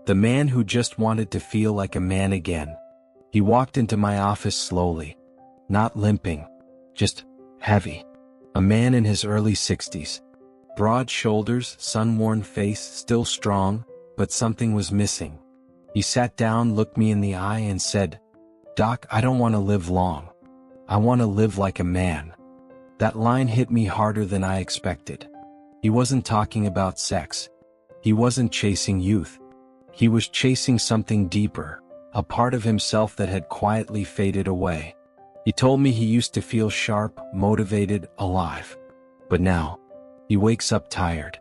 The man who just wanted to feel like a man again. He walked into my office slowly. Not limping. Just heavy. A man in his early 60s. Broad shoulders, sun-worn face, still strong, but something was missing. He sat down, looked me in the eye and said, "Doc, I don't want to live long. I want to live like a man." That line hit me harder than I expected. He wasn't talking about sex. He wasn't chasing youth. He was chasing something deeper, a part of himself that had quietly faded away. He told me he used to feel sharp, motivated, alive. But now, he wakes up tired.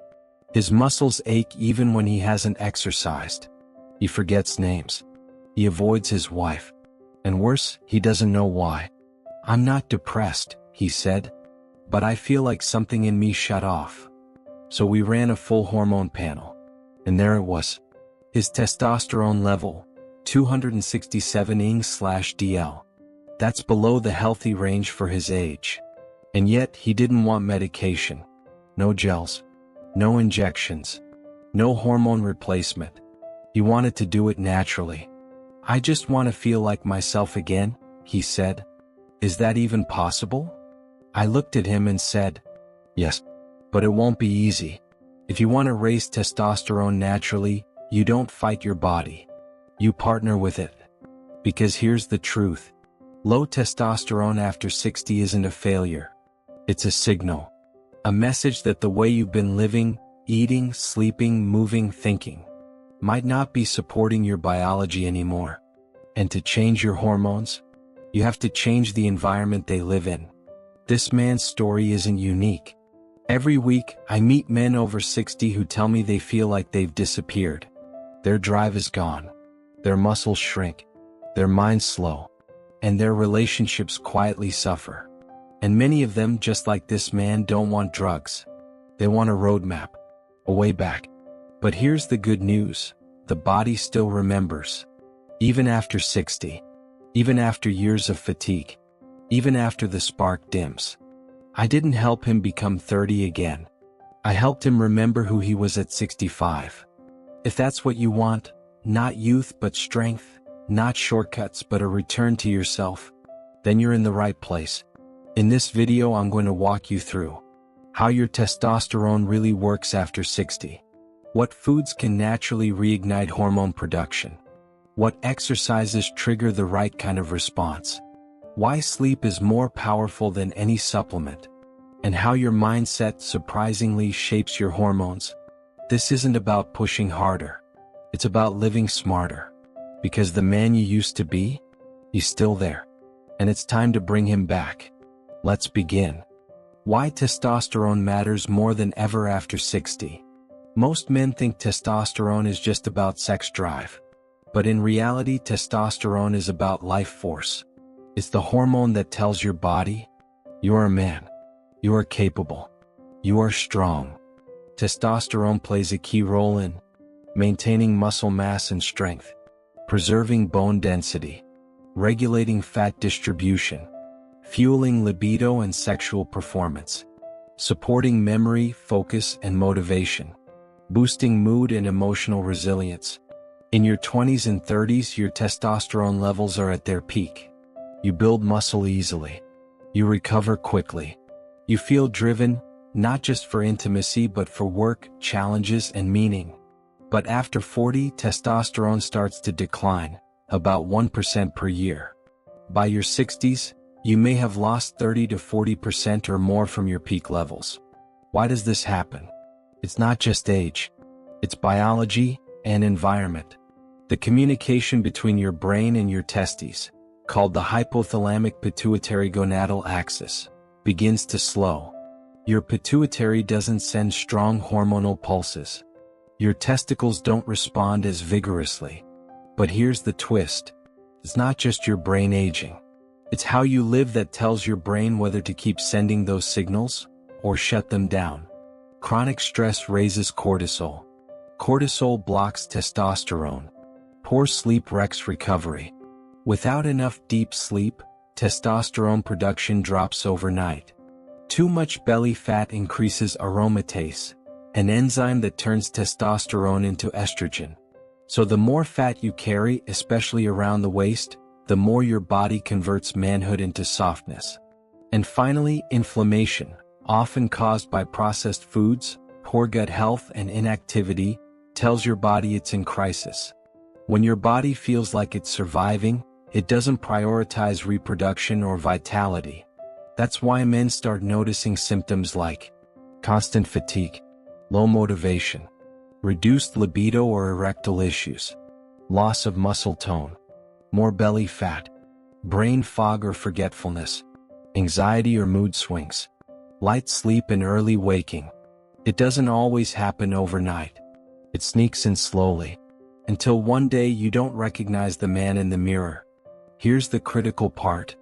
His muscles ache even when he hasn't exercised. He forgets names. He avoids his wife. And worse, he doesn't know why. "I'm not depressed," he said, "but I feel like something in me shut off." So we ran a full hormone panel. And there it was. His testosterone level, 267 ing/DL. That's below the healthy range for his age. And yet, he didn't want medication. No gels. No injections. No hormone replacement. He wanted to do it naturally. "I just want to feel like myself again," he said. "Is that even possible?" I looked at him and said, "Yes, but it won't be easy. If you want to raise testosterone naturally, you don't fight your body. You partner with it. Because here's the truth. Low testosterone after 60 isn't a failure. It's a signal. A message that the way you've been living, eating, sleeping, moving, thinking might not be supporting your biology anymore. And to change your hormones, you have to change the environment they live in." This man's story isn't unique. Every week, I meet men over 60 who tell me they feel like they've disappeared. Their drive is gone. Their muscles shrink. Their minds slow. And their relationships quietly suffer. And many of them, just like this man, don't want drugs. They want a roadmap. A way back. But here's the good news. The body still remembers. Even after 60. Even after years of fatigue. Even after the spark dims. I didn't help him become 30 again. I helped him remember who he was at 65. If that's what you want, not youth but strength, not shortcuts but a return to yourself, then you're in the right place. In this video I'm going to walk you through how your testosterone really works after 60. What foods can naturally reignite hormone production. What exercises trigger the right kind of response. Why sleep is more powerful than any supplement. And how your mindset surprisingly shapes your hormones. This isn't about pushing harder. It's about living smarter. Because the man you used to be, he's still there. And it's time to bring him back. Let's begin. Why testosterone matters more than ever after 60. Most men think testosterone is just about sex drive. But in reality, testosterone is about life force. It's the hormone that tells your body, you're a man. You are capable. You are strong. Testosterone plays a key role in maintaining muscle mass and strength, preserving bone density, regulating fat distribution, fueling libido and sexual performance, supporting memory, focus, and motivation, boosting mood and emotional resilience. In your 20s and 30s, your testosterone levels are at their peak. You build muscle easily. You recover quickly. You feel driven, not just for intimacy but for work, challenges, and meaning. But after 40, testosterone starts to decline, about 1% per year. By your 60s, you may have lost 30 to 40% or more from your peak levels. Why does this happen? It's not just age. It's biology and environment. The communication between your brain and your testes, called the hypothalamic pituitary gonadal axis, begins to slow. Your pituitary doesn't send strong hormonal pulses. Your testicles don't respond as vigorously. But here's the twist. It's not just your brain aging. It's how you live that tells your brain whether to keep sending those signals or shut them down. Chronic stress raises cortisol. Cortisol blocks testosterone. Poor sleep wrecks recovery. Without enough deep sleep, testosterone production drops overnight. Too much belly fat increases aromatase, an enzyme that turns testosterone into estrogen. So the more fat you carry, especially around the waist, the more your body converts manhood into softness. And finally, inflammation, often caused by processed foods, poor gut health and inactivity, tells your body it's in crisis. When your body feels like it's surviving, it doesn't prioritize reproduction or vitality. That's why men start noticing symptoms like constant fatigue, low motivation, reduced libido or erectile issues, loss of muscle tone, more belly fat, brain fog or forgetfulness, anxiety or mood swings, light sleep and early waking. It doesn't always happen overnight. It sneaks in slowly, until one day you don't recognize the man in the mirror. Here's the critical part.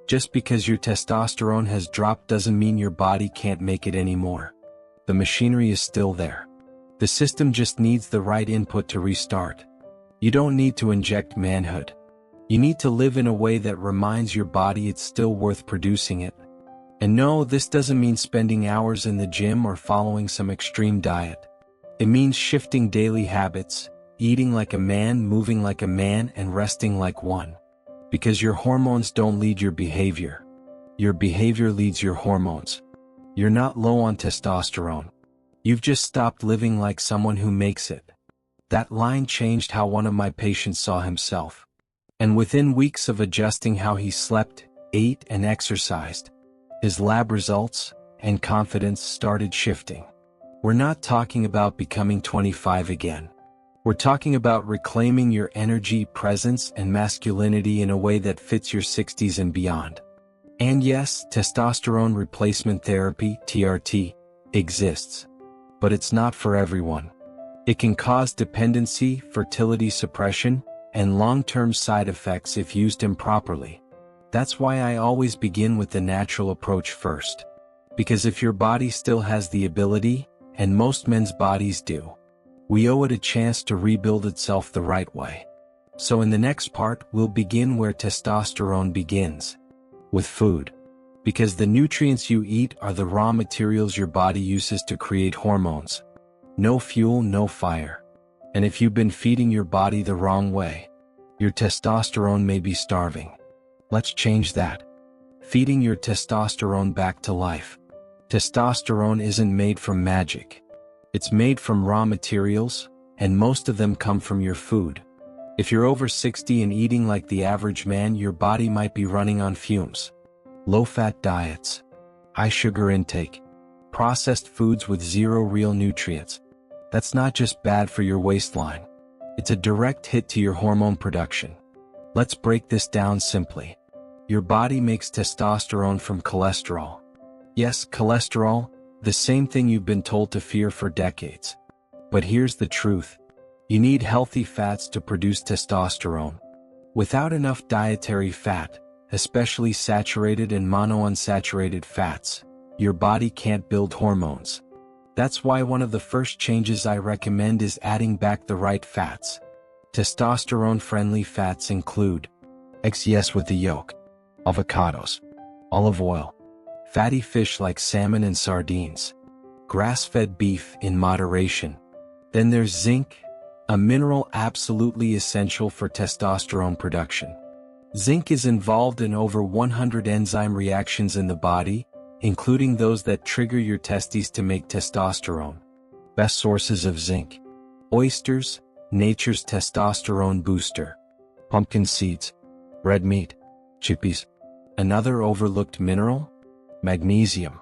Just because your testosterone has dropped doesn't mean your body can't make it anymore. The machinery is still there. The system just needs the right input to restart. You don't need to inject manhood. You need to live in a way that reminds your body it's still worth producing it. And no, this doesn't mean spending hours in the gym or following some extreme diet. It means shifting daily habits, eating like a man, moving like a man, and resting like one. Because your hormones don't lead your behavior. Your behavior leads your hormones. You're not low on testosterone. You've just stopped living like someone who makes it. That line changed how one of my patients saw himself. And within weeks of adjusting how he slept, ate, and exercised, his lab results and confidence started shifting. We're not talking about becoming 25 again. We're talking about reclaiming your energy, presence, and masculinity in a way that fits your 60s and beyond. And yes, testosterone replacement therapy, TRT, exists. But it's not for everyone. It can cause dependency, fertility suppression, and long-term side effects if used improperly. That's why I always begin with the natural approach first. Because if your body still has the ability, and most men's bodies do, we owe it a chance to rebuild itself the right way. So in the next part, we'll begin where testosterone begins. With food. Because the nutrients you eat are the raw materials your body uses to create hormones. No fuel, no fire. And if you've been feeding your body the wrong way, your testosterone may be starving. Let's change that. Feeding your testosterone back to life. Testosterone isn't made from magic. It's made from raw materials, and most of them come from your food. If you're over 60 and eating like the average man, your body might be running on fumes. Low-fat diets, high sugar intake, processed foods with zero real nutrients. That's not just bad for your waistline. It's a direct hit to your hormone production. Let's break this down simply. Your body makes testosterone from cholesterol. Yes, cholesterol, the same thing you've been told to fear for decades. But here's the truth. You need healthy fats to produce testosterone. Without enough dietary fat, especially saturated and monounsaturated fats, your body can't build hormones. That's why one of the first changes I recommend is adding back the right fats. Testosterone-friendly fats include eggs, yes, with the yolk, avocados, olive oil, fatty fish like salmon and sardines, grass-fed beef in moderation. Then there's zinc, a mineral absolutely essential for testosterone production. Zinc is involved in over 100 enzyme reactions in the body, including those that trigger your testes to make testosterone. Best sources of zinc: oysters, nature's testosterone booster; pumpkin seeds, red meat, chickpeas. Another overlooked mineral? Magnesium.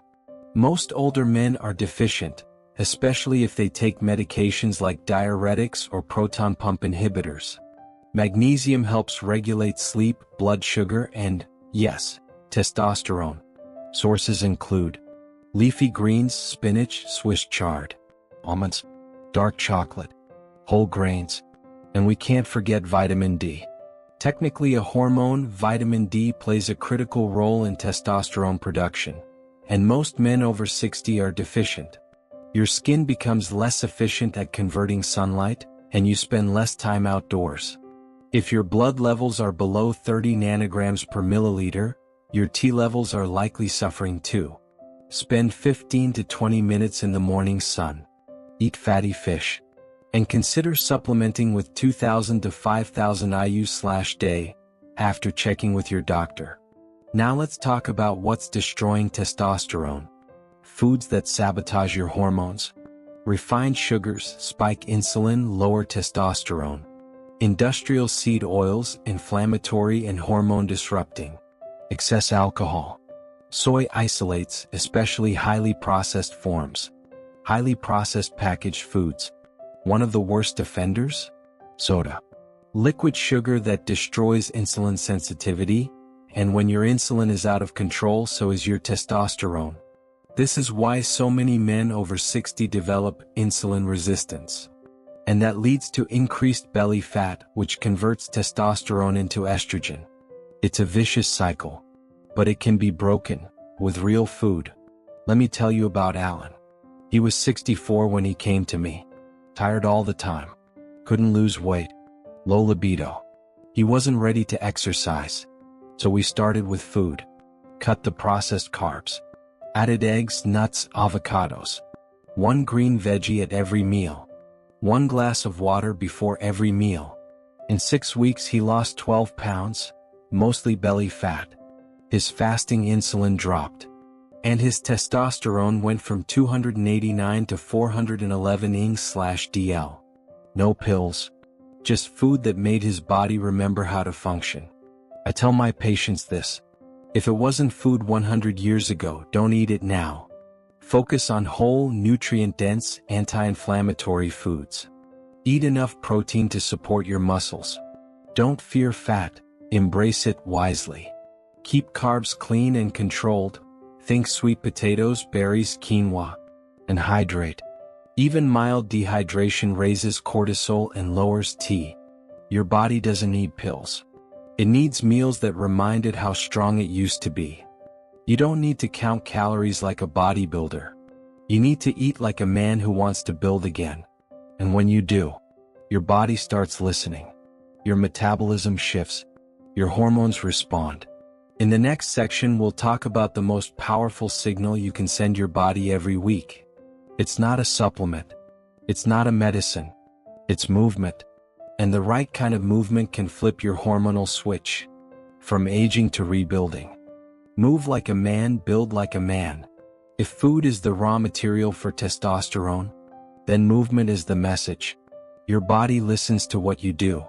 Most older men are deficient, especially if they take medications like diuretics or proton pump inhibitors. Magnesium helps regulate sleep, blood sugar, and, yes, testosterone. Sources include leafy greens, spinach, Swiss chard, almonds, dark chocolate, whole grains, and we can't forget vitamin D. Technically a hormone, vitamin D plays a critical role in testosterone production, and most men over 60 are deficient. Your skin becomes less efficient at converting sunlight, and you spend less time outdoors. If your blood levels are below 30 nanograms per milliliter, your T levels are likely suffering too. Spend 15 to 20 minutes in the morning sun. Eat fatty fish. And consider supplementing with 2,000 to 5,000 IU/day after checking with your doctor. Now let's talk about what's destroying testosterone. Foods that sabotage your hormones. Refined sugars spike insulin, lower testosterone. Industrial seed oils, inflammatory and hormone disrupting. Excess alcohol. Soy isolates, especially highly processed forms. Highly processed packaged foods. One of the worst offenders? Soda. Liquid sugar that destroys insulin sensitivity, and when your insulin is out of control, so is your testosterone. This is why so many men over 60 develop insulin resistance. And that leads to increased belly fat, which converts testosterone into estrogen. It's a vicious cycle. But it can be broken, with real food. Let me tell you about Alan. He was 64 when he came to me. Tired all the time. Couldn't lose weight. Low libido. He wasn't ready to exercise. So we started with food. Cut the processed carbs. Added eggs, nuts, avocados. 1 green veggie at every meal. 1 glass of water before every meal. In 6 weeks he lost 12 pounds, mostly belly fat. His fasting insulin dropped. And his testosterone went from 289 to 411 ing/dl. No pills. Just food that made his body remember how to function. I tell my patients this. If it wasn't food 100 years ago, don't eat it now. Focus on whole, nutrient-dense, anti-inflammatory foods. Eat enough protein to support your muscles. Don't fear fat, embrace it wisely. Keep carbs clean and controlled. Think sweet potatoes, berries, quinoa. And hydrate. Even mild dehydration raises cortisol and lowers T. Your body doesn't need pills. It needs meals that remind it how strong it used to be. You don't need to count calories like a bodybuilder. You need to eat like a man who wants to build again. And when you do, your body starts listening. Your metabolism shifts. Your hormones respond. In the next section, we'll talk about the most powerful signal you can send your body every week. It's not a supplement. It's not a medicine. It's movement. And the right kind of movement can flip your hormonal switch. From aging to rebuilding. Move like a man, build like a man. If food is the raw material for testosterone, then movement is the message. Your body listens to what you do.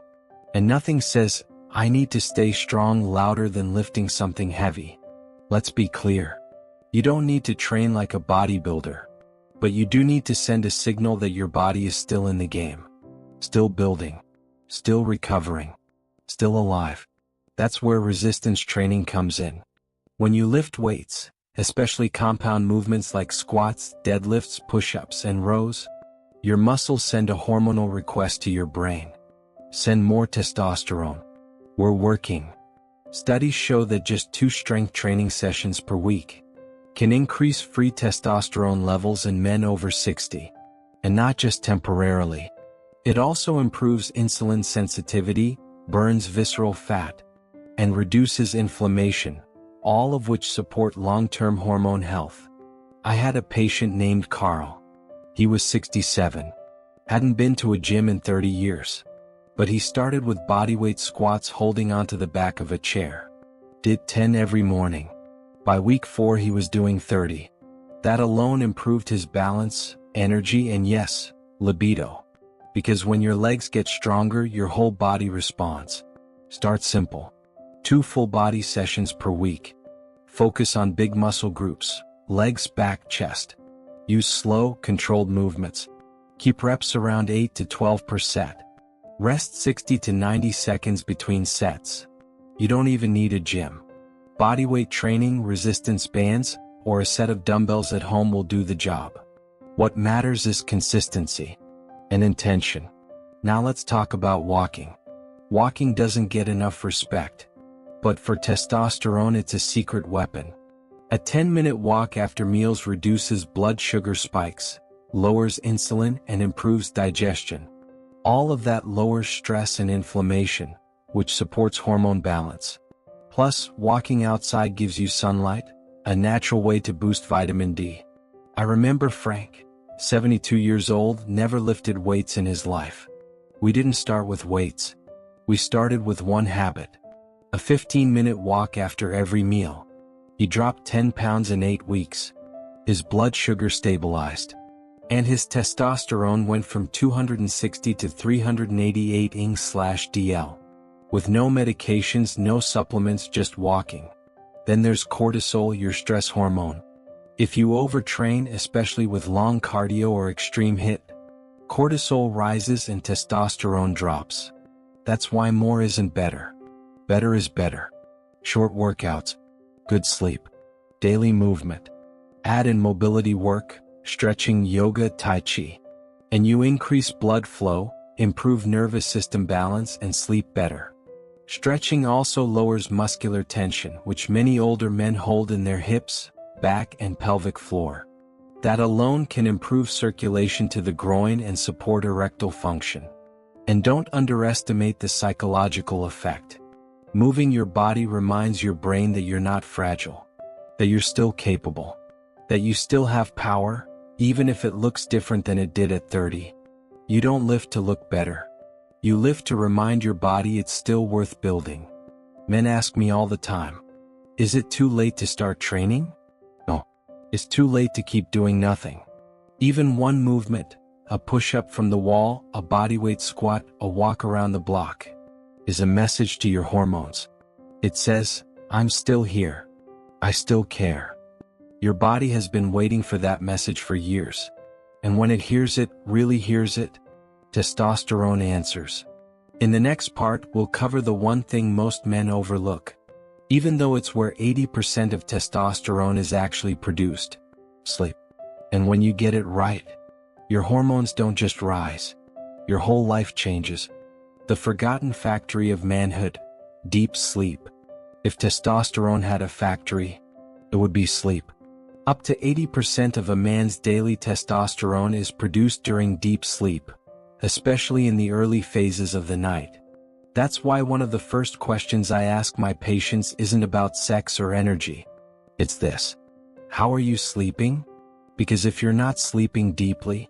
And nothing says, I need to stay strong louder than lifting something heavy. Let's be clear. You don't need to train like a bodybuilder. But you do need to send a signal that your body is still in the game. Still building. Still recovering. Still alive. That's where resistance training comes in. When you lift weights, especially compound movements like squats, deadlifts, push-ups, and rows, your muscles send a hormonal request to your brain. Send more testosterone. We're working. Studies show that just 2 strength training sessions per week can increase free testosterone levels in men over 60. And not just temporarily. It also improves insulin sensitivity, burns visceral fat, and reduces inflammation, all of which support long-term hormone health. I had a patient named Carl. He was 67. Hadn't been to a gym in 30 years. But he started with bodyweight squats holding onto the back of a chair. Did 10 every morning. By week 4 he was doing 30. That alone improved his balance, energy, and yes, libido. Because when your legs get stronger, your whole body responds. Start simple. 2 full body sessions per week. Focus on big muscle groups, legs, back, chest. Use slow, controlled movements. Keep reps around 8 to 12%. Rest 60 to 90 seconds between sets. You don't even need a gym. Bodyweight training, resistance bands, or a set of dumbbells at home will do the job. What matters is consistency and intention. Now let's talk about walking. Walking doesn't get enough respect. But for testosterone, it's a secret weapon. A 10-minute walk after meals reduces blood sugar spikes, lowers insulin, and improves digestion. All of that lowers stress and inflammation, which supports hormone balance. Plus, walking outside gives you sunlight, a natural way to boost vitamin D. I remember Frank, 72 years old, never lifted weights in his life. We didn't start with weights. We started with one habit. A 15-minute walk after every meal. He dropped 10 pounds in 8 weeks. His blood sugar stabilized. And his testosterone went from 260 to 388 ing/dl. With no medications, no supplements, just walking. Then there's cortisol, your stress hormone. If you overtrain, especially with long cardio or extreme HIIT, cortisol rises and testosterone drops. That's why more isn't better. Better is better. Short workouts, good sleep, daily movement. Add in mobility work, stretching, yoga, tai chi. And you increase blood flow, improve nervous system balance, and sleep better. Stretching also lowers muscular tension, which many older men hold in their hips, back, and pelvic floor. That alone can improve circulation to the groin and support erectile function. And don't underestimate the psychological effect. Moving your body reminds your brain that you're not fragile, that you're still capable, that you still have power, even if it looks different than it did at 30. You don't lift to look better. You lift to remind your body it's still worth building. Men ask me all the time, is it too late to start training? No. It's too late to keep doing nothing. Even one movement, a push-up from the wall, a bodyweight squat, a walk around the block, is a message to your hormones. It says, I'm still here. I still care. Your body has been waiting for that message for years. And when it hears it, really hears it, testosterone answers. In the next part, we'll cover the one thing most men overlook. Even though it's where 80% of testosterone is actually produced. Sleep. And when you get it right, your hormones don't just rise. Your whole life changes. The forgotten factory of manhood, deep sleep. If testosterone had a factory, it would be sleep. Up to 80% of a man's daily testosterone is produced during deep sleep, especially in the early phases of the night. That's why one of the first questions I ask my patients isn't about sex or energy. It's this: how are you sleeping? Because if you're not sleeping deeply,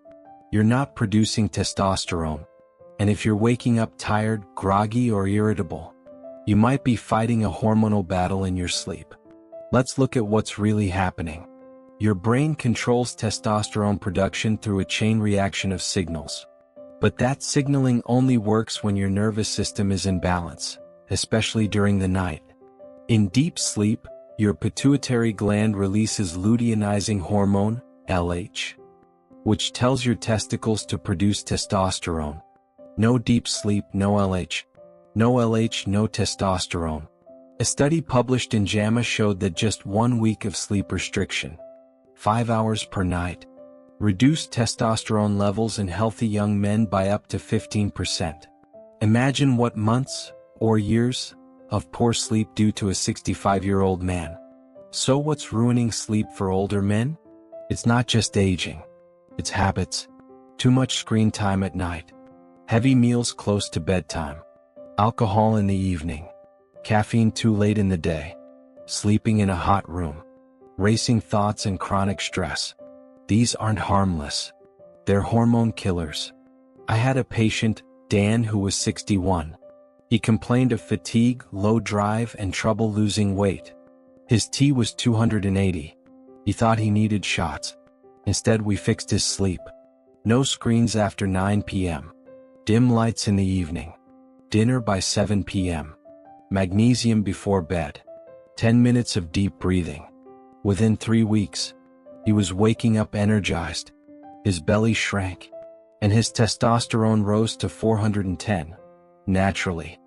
you're not producing testosterone. And if you're waking up tired, groggy, or irritable, you might be fighting a hormonal battle in your sleep. Let's look at what's really happening. Your brain controls testosterone production through a chain reaction of signals. But that signaling only works when your nervous system is in balance, especially during the night. In deep sleep, your pituitary gland releases luteinizing hormone, LH, which tells your testicles to produce testosterone. No deep sleep, no LH. No LH, no testosterone. A study published in JAMA showed that just 1 week of sleep restriction, 5 hours per night, reduced testosterone levels in healthy young men by up to 15%. Imagine what months, or years, of poor sleep do to a 65-year-old man. So what's ruining sleep for older men? It's not just aging. It's habits. Too much screen time at night. Heavy meals close to bedtime. Alcohol in the evening. Caffeine too late in the day. Sleeping in a hot room. Racing thoughts and chronic stress. These aren't harmless. They're hormone killers. I had a patient, Dan, who was 61. He complained of fatigue, low drive, and trouble losing weight. His T was 280. He thought he needed shots. Instead, we fixed his sleep. No screens after 9 p.m. Dim lights in the evening. Dinner by 7 p.m. Magnesium before bed. 10 minutes of deep breathing. Within 3 weeks, he was waking up energized. His belly shrank, and his testosterone rose to 410. Naturally.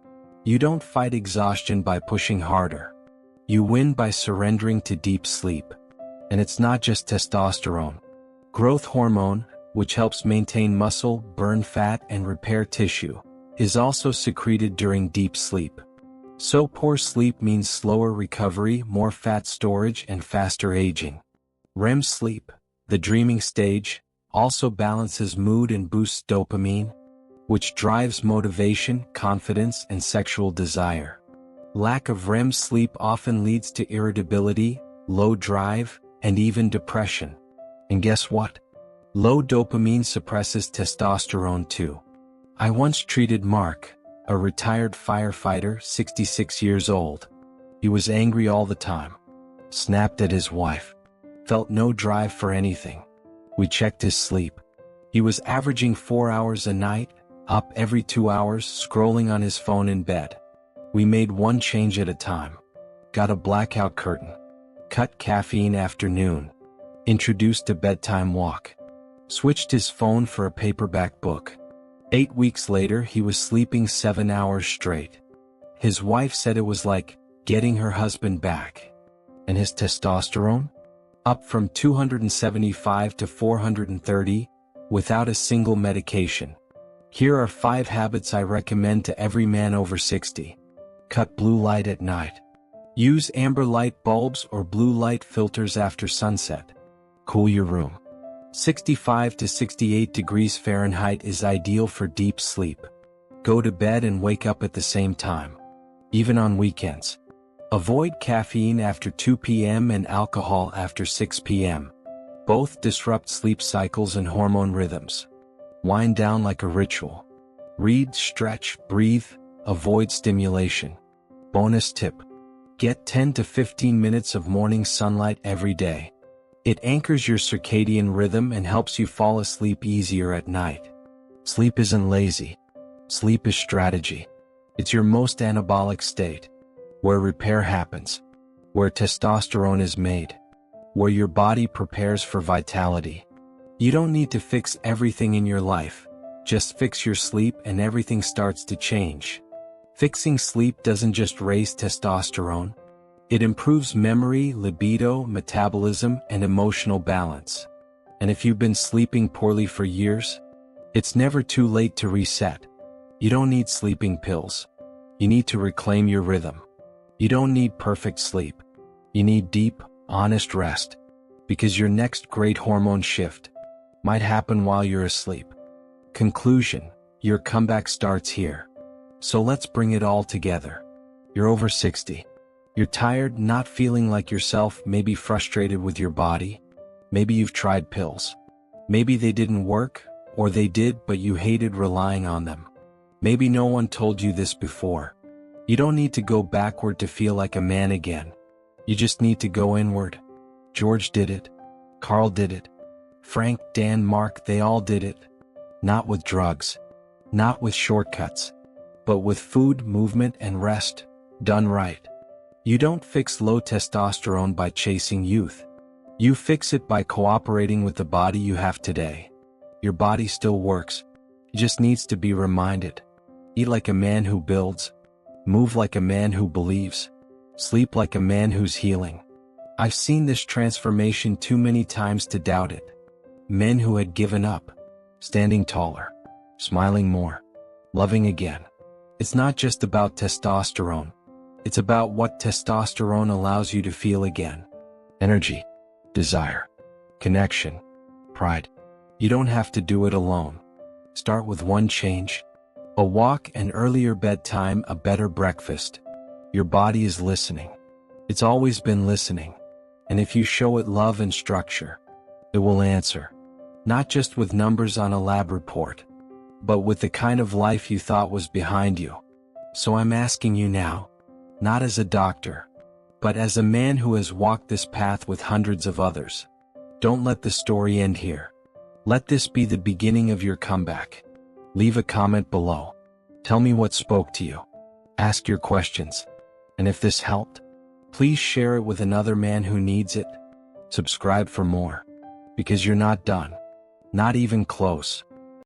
You don't fight exhaustion by pushing harder. You win by surrendering to deep sleep. And it's not just testosterone. Growth hormone, which helps maintain muscle, burn fat, and repair tissue, is also secreted during deep sleep. So poor sleep means slower recovery, more fat storage, and faster aging. REM sleep, the dreaming stage, also balances mood and boosts dopamine, which drives motivation, confidence, and sexual desire. Lack of REM sleep often leads to irritability, low drive, and even depression. And guess what? Low dopamine suppresses testosterone too. I once treated Mark, a retired firefighter, 66 years old. He was angry all the time. Snapped at his wife. Felt no drive for anything. We checked his sleep. He was averaging 4 hours a night, up every 2 hours, scrolling on his phone in bed. We made one change at a time. Got a blackout curtain. Cut caffeine after noon. Introduced a bedtime walk. Switched his phone for a paperback book. 8 weeks later, he was sleeping 7 hours straight. His wife said it was like getting her husband back. And his testosterone? Up from 275 to 430, without a single medication. Here are 5 habits I recommend to every man over 60. Cut blue light at night. Use amber light bulbs or blue light filters after sunset. Cool your room. 65 to 68 degrees Fahrenheit is ideal for deep sleep. Go to bed and wake up at the same time. Even on weekends. Avoid caffeine after 2 p.m. and alcohol after 6 p.m. Both disrupt sleep cycles and hormone rhythms. Wind down like a ritual. Read, stretch, breathe, avoid stimulation. Bonus tip. Get 10 to 15 minutes of morning sunlight every day. It anchors your circadian rhythm and helps you fall asleep easier at night. Sleep isn't lazy. Sleep is strategy. It's your most anabolic state. Where repair happens. Where testosterone is made. Where your body prepares for vitality. You don't need to fix everything in your life. Just fix your sleep and everything starts to change. Fixing sleep doesn't just raise testosterone. It improves memory, libido, metabolism, and emotional balance. And if you've been sleeping poorly for years, it's never too late to reset. You don't need sleeping pills. You need to reclaim your rhythm. You don't need perfect sleep. You need deep, honest rest. Because your next great hormone shift might happen while you're asleep. Conclusion: your comeback starts here. So let's bring it all together. You're over 60. You're tired, not feeling like yourself, maybe frustrated with your body. Maybe you've tried pills. Maybe they didn't work, or they did but you hated relying on them. Maybe no one told you this before. You don't need to go backward to feel like a man again. You just need to go inward. George did it. Carl did it. Frank, Dan, Mark, they all did it. Not with drugs. Not with shortcuts. But with food, movement, and rest, done right. You don't fix low testosterone by chasing youth. You fix it by cooperating with the body you have today. Your body still works. It just needs to be reminded. Eat like a man who builds. Move like a man who believes. Sleep like a man who's healing. I've seen this transformation too many times to doubt it. Men who had given up, standing taller, smiling more, loving again. It's not just about testosterone. It's about what testosterone allows you to feel again. Energy, desire, connection, pride. You don't have to do it alone. Start with one change. A walk, an earlier bedtime, a better breakfast. Your body is listening. It's always been listening. And if you show it love and structure, it will answer. Not just with numbers on a lab report, but with the kind of life you thought was behind you. So I'm asking you now, not as a doctor, but as a man who has walked this path with hundreds of others. Don't let the story end here. Let this be the beginning of your comeback. Leave a comment below. Tell me what spoke to you. Ask your questions. And if this helped, please share it with another man who needs it. Subscribe for more. Because you're not done. Not even close.